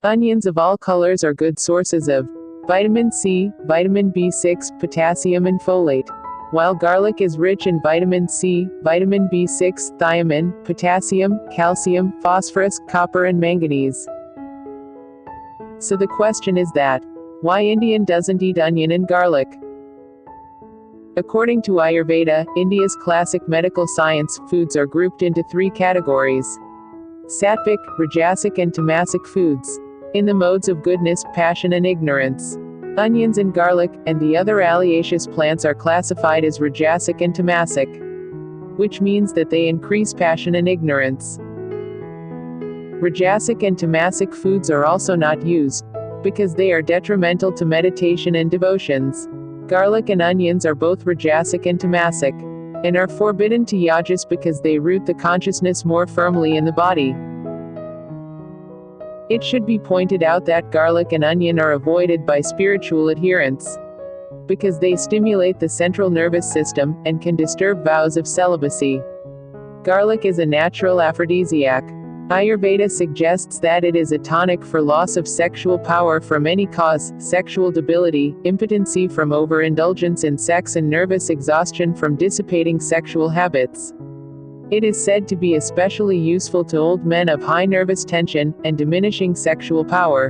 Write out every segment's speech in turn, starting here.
Onions of all colors are good sources of vitamin C, vitamin B6, potassium and folate. While garlic is rich in vitamin C, vitamin B6, thiamine, potassium, calcium, phosphorus, copper and manganese. So the question is that, why Indian doesn't eat onion and garlic? According to Ayurveda, India's classic medical science, foods are grouped into three categories: sattvic, rajasic and tamasic foods. In the modes of goodness, passion and ignorance. Onions and garlic, and the other alliaceous plants are classified as rajasic and tamasic, which means that they increase passion and ignorance. Rajasic and tamasic foods are also not used, because they are detrimental to meditation and devotions. Garlic and onions are both rajasic and tamasic, and are forbidden to yajas because they root the consciousness more firmly in the body. It should be pointed out that garlic and onion are avoided by spiritual adherents, because they stimulate the central nervous system, and can disturb vows of celibacy. Garlic is a natural aphrodisiac. Ayurveda suggests that it is a tonic for loss of sexual power from any cause, sexual debility, impotency from overindulgence in sex and nervous exhaustion from dissipating sexual habits. It is said to be especially useful to old men of high nervous tension, and diminishing sexual power.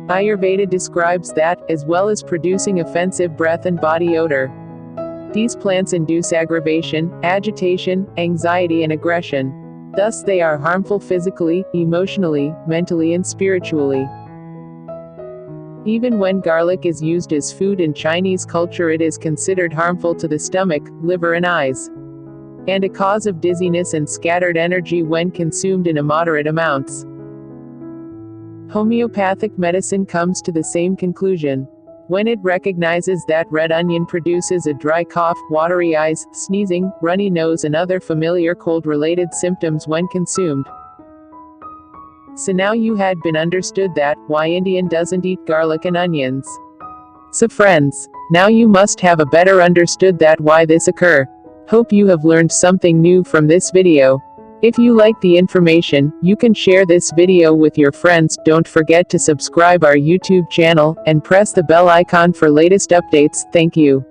Ayurveda describes that, as well as producing offensive breath and body odor, these plants induce aggravation, agitation, anxiety and aggression. Thus they are harmful physically, emotionally, mentally and spiritually. Even when garlic is used as food in Chinese culture, it is considered harmful to the stomach, liver and eyes, and a cause of dizziness and scattered energy when consumed in immoderate amounts. Homeopathic medicine comes to the same conclusion. When it recognizes that red onion produces a dry cough, watery eyes, sneezing, runny nose and other familiar cold-related symptoms when consumed. So now you had been understood that, why Indian doesn't eat garlic and onions. So friends, now you must have a better understood that why this occur. Hope you have learned something new from this video. If you like the information, you can share this video with your friends. Don't forget to subscribe our YouTube channel, and press the bell icon for latest updates. Thank you.